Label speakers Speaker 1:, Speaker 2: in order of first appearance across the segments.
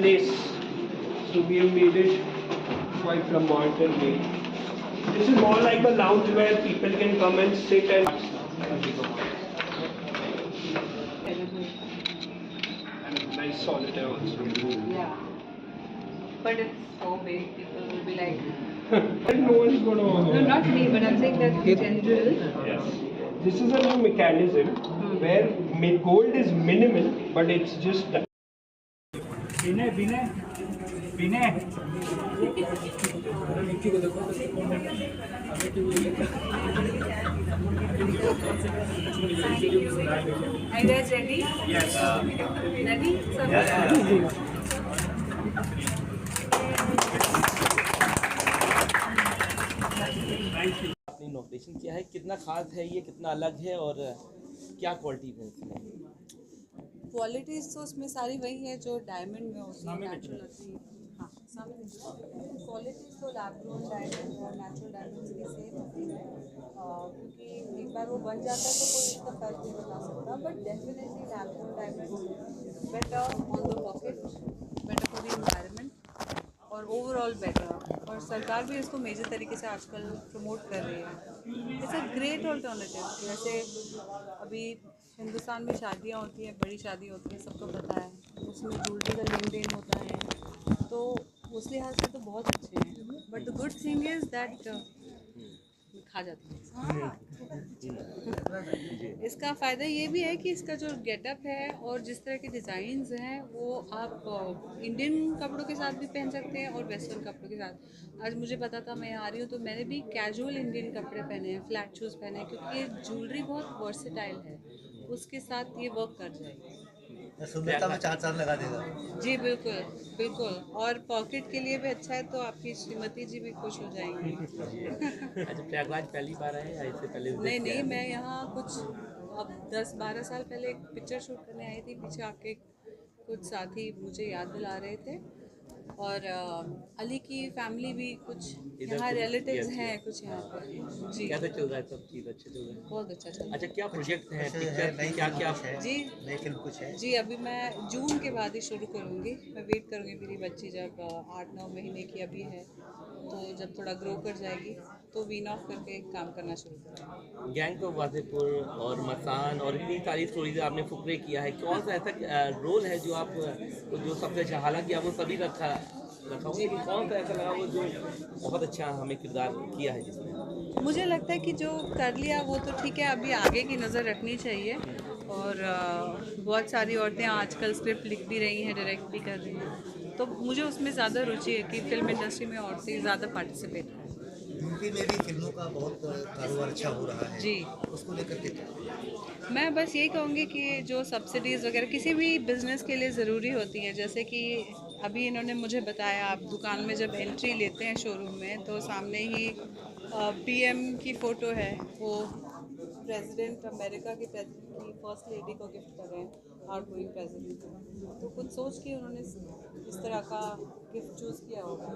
Speaker 1: place. So we have made it quite flamboyant and made. This is more like a lounge where people can come and sit and nice solitaire also.
Speaker 2: Yeah. But it's so big, people will be like...
Speaker 1: No one's gonna...
Speaker 2: No, not me, but I'm saying that in general.
Speaker 1: Yes. This is a new mechanism where gold is minimal, but it's just... Vinay.
Speaker 2: Are you guys ready?
Speaker 1: Yes.
Speaker 2: Ready? So
Speaker 3: आपने innovation किया है, कितना खास है ये, कितना अलग है और क्या क्वालिटी है इसमें?
Speaker 2: क्वालिटीज तो उसमें सारी वही है जो डायमंड में होती है, नेचुरल होती है। हाँ, क्वालिटीज तो लैब ग्रोन डायमंड और नेचुरल डायमंड्स की सेम होती है, क्योंकि एक बार वो बन जाता है तो कोई इसका फर्क नहीं बता सकता। But definitely lab grown diamonds better on the pocket, better for the environment और ओवरऑल बेटर। और सरकार भी इसको मेजर तरीके से आजकल प्रमोट कर रही है। It's a great alternative. जैसे अभी हिंदुस्तान में शादियाँ होती हैं, बड़ी शादी होती है, सबको पता है, उसमें ज्वेलरी का लेन देन होता है, तो उस लिहाज से तो बहुत अच्छे हैं। But the good thing is that खा जाते हैं। इसका फ़ायदा ये भी है कि इसका जो गेटअप है और जिस तरह के डिज़ाइंस हैं वो आप इंडियन कपड़ों के साथ भी पहन सकते हैं और वेस्टर्न कपड़ों के साथ। आज मुझे पता था, मैं आ रही हूँ तो मैंने भी कैजुअल इंडियन कपड़े पहने हैं, फ्लैट शूज़ पहने हैं, क्योंकि ये ज्वेलरी बहुत वर्सेटाइल है, उसके साथ ये वर्क कर जाएगी।
Speaker 4: सुंदरता में 4 चांद लगा देगा।
Speaker 2: जी बिल्कुल बिल्कुल। और पॉकेट के लिए भी अच्छा है, तो आपकी श्रीमती जी भी खुश हो जाएंगी।
Speaker 3: अच्छा, प्रयागराज पहली बार आए या इससे पहले?
Speaker 2: नहीं, मैं यहाँ कुछ अब 10-12 साल पहले एक पिक्चर शूट करने आई थी। पीछे आपके कुछ साथी मुझे याद दिला रहे थे, और अली की फैमिली भी कुछ यहाँ रिलेटिव्स हैं कुछ यहाँ पर। जी,
Speaker 3: कैसे चल रहा है सब चीज़? अच्छे चल रहा है?
Speaker 2: बहुत अच्छा चल रहा है।
Speaker 3: अच्छा, क्या प्रोजेक्ट है,
Speaker 4: कुछ
Speaker 3: पिक्चर
Speaker 4: नई
Speaker 3: क्या क्या
Speaker 4: है?
Speaker 2: जी
Speaker 4: नई फिल्म कुछ है?
Speaker 2: जी, अभी मैं जून के बाद ही शुरू करूँगी। मैं वेट करूँगी, मेरी बच्ची जब 8-9 महीने की अभी है, तो जब थोड़ा ग्रो कर जाएगी तो वीन ऑफ करके काम करना शुरू करूँगी।
Speaker 3: गैंग ऑफ वासेपुर और मसान और इतनी सारी स्टोरीज आपने फुकरे किया है, कौन सा ऐसा रोल है जो आप जो सबसे अच्छा, हालांकि आप वो सभी रखा हुआ, लेकिन कौन सा ऐसा लगा वो जो बहुत अच्छा हमें किरदार किया है जिसमें?
Speaker 2: मुझे लगता है कि जो कर लिया वो तो ठीक है, अभी आगे की नज़र रखनी चाहिए। और बहुत सारी औरतें आजकल स्क्रिप्ट लिख भी रही हैं, डायरेक्ट भी कर रही हैं, तो मुझे उसमें ज़्यादा रुचि है कि फिल्म इंडस्ट्री में औरतें ज़्यादा पार्टिसिपेट करें।
Speaker 4: यूपी में भी फिल्मों का बहुत कारोबार अच्छा हो रहा है
Speaker 2: जी,
Speaker 4: उसको लेकर के
Speaker 2: मैं बस यही कहूँगी कि जो सब्सिडीज़ वगैरह किसी भी बिज़नेस के लिए ज़रूरी होती हैं, जैसे कि अभी इन्होंने मुझे बताया, आप दुकान में जब एंट्री लेते हैं शोरूम में, तो सामने ही पीएम की फ़ोटो है, वो प्रेसिडेंट, अमेरिका के प्रेसिडेंट की फर्स्ट लेडी को गिफ्ट कर रहे हैं, आउट गोइंग प्रेसिडेंट। तो कुछ सोच के उन्होंने इस तरह का गिफ्ट चूज़ किया होगा,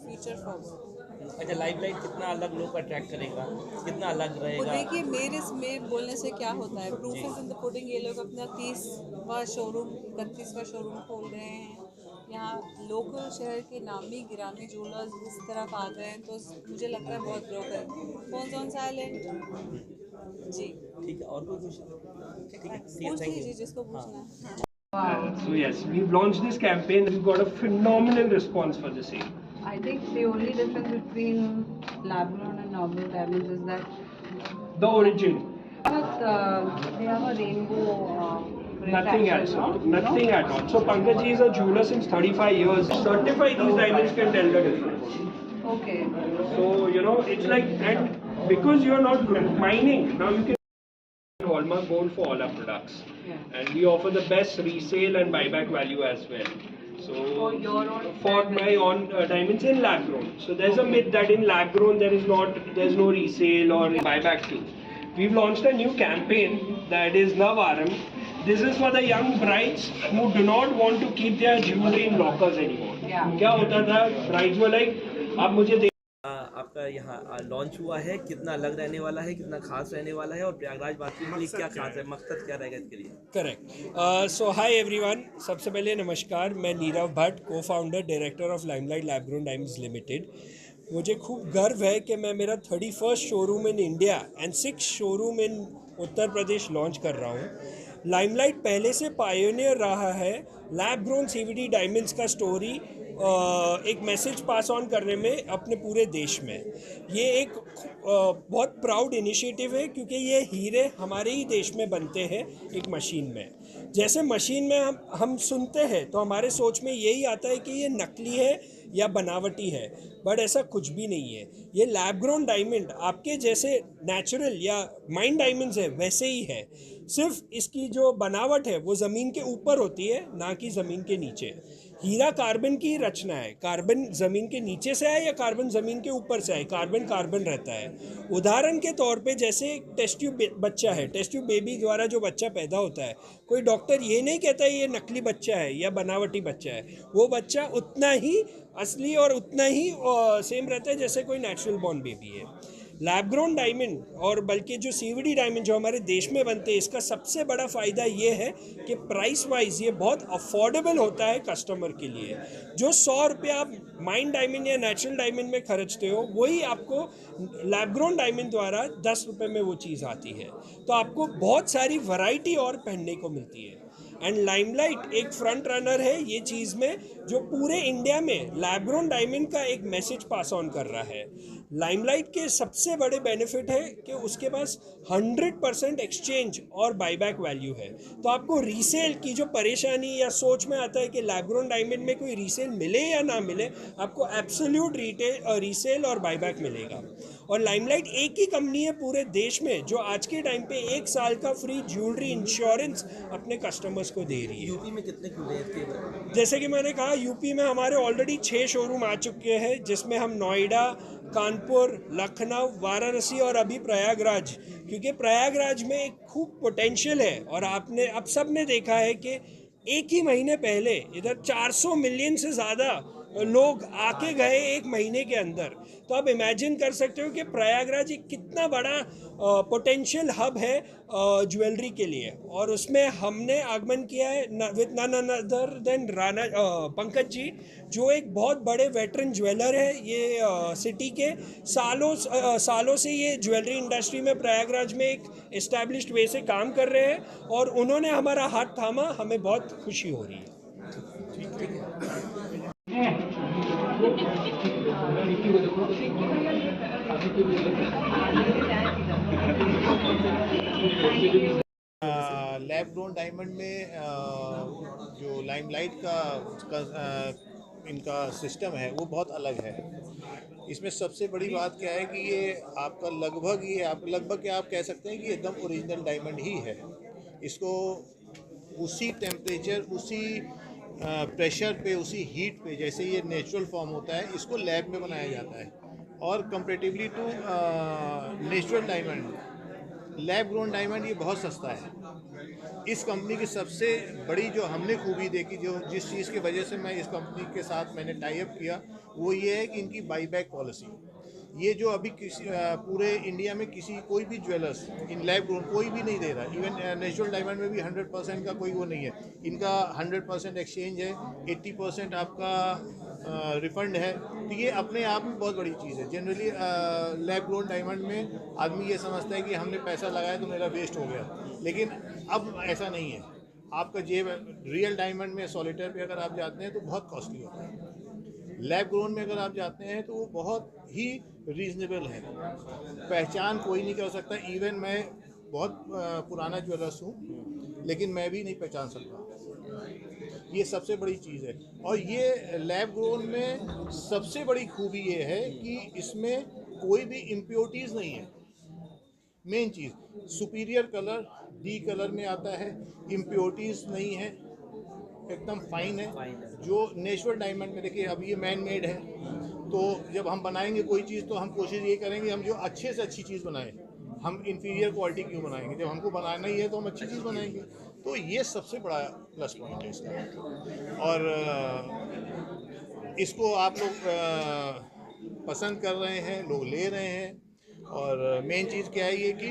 Speaker 2: फ्यूचर फॉरवर्ड।
Speaker 3: अच्छा, लाइमलाइट कितना अलग लोग अट्रैक्ट करेगा, कितना अलग
Speaker 2: वो
Speaker 3: रहेगा?
Speaker 2: देखिए, मेरे में बोलने से क्या होता है, proof is in the pudding. ये लोग अपना 30वां शोरूम, 31वां शोरूम खोल रहे हैं यहाँ। लोकल शहर के नामी गिरामी ज्वेलर्स इस तरफ आ गए हैं, तो मुझे लगता है बहुत ग्रो करेंगे। Phones on silent. जी
Speaker 3: ठीक है, और कोई क्वेश्चन? ठीक है,
Speaker 2: पूछ
Speaker 3: थैंक
Speaker 2: लीजिए
Speaker 3: यू।
Speaker 2: जिसको पूछना है।
Speaker 1: So yes, we've launched this campaign. We've got a phenomenal response for the same.
Speaker 2: I think the only difference between lab-grown and normal diamonds is that
Speaker 1: The origin.
Speaker 2: they have a rainbow.
Speaker 1: Nothing at all. Nothing at all. So Pankaj ji is a jeweler since 35 years. Certify these diamonds can tell the difference.
Speaker 2: Okay.
Speaker 1: So it's like, and because you're not mining, now you can Hallmark Gold for all our products, and we offer the best resale and buyback value as well. So
Speaker 2: For your own
Speaker 1: for my own diamonds in lab grown. So there's a myth that in lab grown there's no resale or buyback too. We've launched a new campaign that is Navaram. This is for the young brides who do not want to keep their jewelry in lockers anymore.
Speaker 2: Yeah.
Speaker 1: क्या होता था, brides were like, आप मुझे
Speaker 3: आपका आपका यहाँ launch हुआ है, कितना अलग रहने वाला है, कितना खास रहने वाला है और प्रयागराज वासियों के लिए क्या खास है, मकसद क्या रहेगा इसके लिए?
Speaker 1: करेक्ट। सो हाय एवरीवन, सबसे पहले नमस्कार। मैं नीरव भट्ट, को founder director of limelight lab grown diamonds limited. मुझे खूब गर्व है कि मैं मेरा 31st showroom in India and 6 showroom in Uttar Pradesh launch कर रहा हूँ। लाइमलाइट पहले से पायोनियर रहा है लैब ग्रोन सीवीडी डायमंड्स का स्टोरी एक मैसेज पास ऑन करने में अपने पूरे देश में। ये एक बहुत प्राउड इनिशिएटिव है क्योंकि ये हीरे हमारे ही देश में बनते हैं एक मशीन में। जैसे मशीन में हम सुनते हैं तो हमारे सोच में यही आता है कि ये नकली है या बनावटी है, बट ऐसा कुछ भी नहीं है। ये लैब ग्रोन डायमंड आपके जैसे नेचुरल या माइन डायमंड्स है वैसे ही है, सिर्फ इसकी जो बनावट है वो ज़मीन के ऊपर होती है, ना कि ज़मीन के नीचे। हीरा कार्बन की रचना है, कार्बन ज़मीन के नीचे से आए या कार्बन ज़मीन के ऊपर से आए, कार्बन कार्बन रहता है। उदाहरण के तौर पे जैसे एक टेस्ट ट्यूब बच्चा है, टेस्ट ट्यूब बेबी द्वारा जो बच्चा पैदा होता है, कोई डॉक्टर ये नहीं कहता ये नकली बच्चा है या बनावटी बच्चा है। वो बच्चा उतना ही असली और उतना ही सेम रहता है जैसे कोई नेचुरल बॉर्न बेबी है। लैब ग्रोन डायमंड और बल्कि जो सीवीडी डायमंड जो हमारे देश में बनते हैं, इसका सबसे बड़ा फ़ायदा ये है कि प्राइस वाइज ये बहुत अफोर्डेबल होता है कस्टमर के लिए। जो 100 रुपये आप माइन डायमंड या नेचुरल डायमंड में खर्चते हो, वही आपको लैब ग्रोन डायमंड द्वारा 10 रुपये में वो चीज़ आती है। तो आपको बहुत सारी वैरायटी और पहनने को मिलती है। एंड लाइमलाइट एक फ्रंट रनर है ये चीज़ में, जो पूरे इंडिया में लैब ग्रोन डायमंड का एक मैसेज पास ऑन कर रहा है। लाइमलाइट के सबसे बड़े बेनिफिट है कि उसके पास 100% एक्सचेंज और बाईबैक वैल्यू है। तो आपको रीसेल की जो परेशानी या सोच में आता है कि लैब ग्रोन डायमंड में कोई रीसेल मिले या ना मिले, आपको एब्सोल्यूट रीसेल और बाईबैक मिलेगा। और लाइमलाइट एक ही कंपनी है पूरे देश में जो आज के टाइम पे 1 साल का फ्री ज्वेलरी इंश्योरेंस अपने कस्टमर्स को दे रही है।
Speaker 3: यूपी में कितने खुले हैं इसके?
Speaker 1: जैसे कि मैंने कहा, यूपी में हमारे ऑलरेडी 6 शोरूम आ चुके हैं, जिसमें हम नोएडा, कानपुर, लखनऊ, वाराणसी और अभी प्रयागराज, क्योंकि प्रयागराज में एक खूब पोटेंशियल है। और आपने अब सब ने देखा है कि एक ही महीने पहले इधर 400 मिलियन से ज़्यादा लोग आके गए एक महीने के अंदर। तो आप इमेजिन कर सकते हो कि प्रयागराज एक कितना बड़ा पोटेंशियल हब है ज्वेलरी के लिए। और उसमें हमने आगमन किया है with none other than Rana Pankaj ji, जो एक बहुत बड़े वेटरन ज्वेलर है ये सिटी के। सालों से ये ज्वेलरी इंडस्ट्री में प्रयागराज में एक एस्टैब्लिश्ड वे से काम कर रहे हैं और उन्होंने हमारा हाथ थामा, हमें बहुत खुशी हो रही है।
Speaker 5: लैब ग्रोन डायमंड में जो लाइमलाइट का इनका सिस्टम है वो बहुत अलग है। इसमें सबसे बड़ी बात क्या है कि ये आपका लगभग क्या आप कह सकते हैं कि एकदम ओरिजिनल डायमंड ही है। इसको उसी टेम्परेचर, उसी प्रेशर पे, उसी हीट पे जैसे ये नेचुरल फॉर्म होता है, इसको लैब में बनाया जाता है। और comparatively to natural diamond, lab grown diamond ये बहुत सस्ता है। इस कंपनी की सबसे बड़ी जो हमने खूबी देखी, जो जिस चीज़ की वजह से मैं इस कंपनी के साथ मैंने टाई अप किया, वो ये है कि इनकी बाईबैक पॉलिसी। ये जो अभी पूरे इंडिया में कोई भी ज्वेलर्स इन लैब ग्रोन कोई भी नहीं दे रहा। इवन नेचुरल डायमंड में भी 100% का कोई वो नहीं है। इनका 100% एक्सचेंज है, 80% आपका रिफंड है। तो ये अपने आप में बहुत बड़ी चीज़ है। जनरली लैब ग्रोन डायमंड में आदमी ये समझता है कि हमने पैसा लगाया तो मेरा वेस्ट हो गया, लेकिन अब ऐसा नहीं है। आपका जेब रियल डायमंड में सॉलिटेयर पे अगर आप जाते हैं तो बहुत कॉस्टली होता है। लैब ग्रोन में अगर आप जाते हैं तो वो बहुत ही रीजनेबल है, पहचान कोई नहीं कर सकता। इवन मैं बहुत पुराना ज्वेलर्स हूँ, लेकिन मैं भी नहीं पहचान सकता। ये सबसे बड़ी चीज़ है। और ये लैब ग्रोन में सबसे बड़ी खूबी ये है कि इसमें कोई भी इम्प्योरिटीज़ नहीं है। मेन चीज़, सुपीरियर कलर डी कलर में आता है, इम्प्योरिटीज़ नहीं है, एकदम फाइन है। जो नेचुरल डायमंड में देखिए, अब ये मैन मेड है, तो जब हम बनाएंगे कोई चीज़ तो हम कोशिश ये करेंगे हम जो अच्छे से अच्छी चीज़ बनाएं। हम इन्फीरियर क्वालिटी क्यों बनाएंगे? जब हमको बनाना ही है तो हम अच्छी चीज़ बनाएंगे। तो ये सबसे बड़ा प्लस पॉइंट है इसका। और इसको आप लोग पसंद कर रहे हैं, लोग ले रहे हैं। और मेन चीज़ क्या है ये कि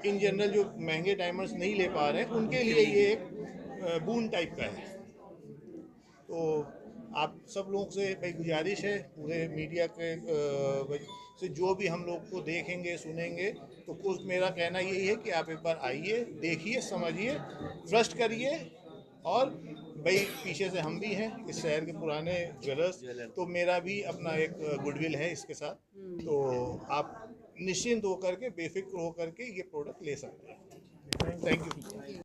Speaker 5: इन जनरल जो महंगे डायमंड्स नहीं ले पा रहे हैं उनके लिए ये एक बून टाइप का है। तो आप सब लोगों से भाई गुजारिश है, पूरे मीडिया के से जो भी हम लोग को देखेंगे सुनेंगे, तो कुछ मेरा कहना यही है कि आप एक बार आइए, देखिए, समझिए, ट्रस्ट करिए। और भाई पीछे से हम भी हैं इस शहर के पुराने ज्वेलर्स, तो मेरा भी अपना एक गुडविल है इसके साथ। तो आप निश्चिंत होकर के, बेफिक्र होकर के ये प्रोडक्ट ले सकते हैं। Thank you.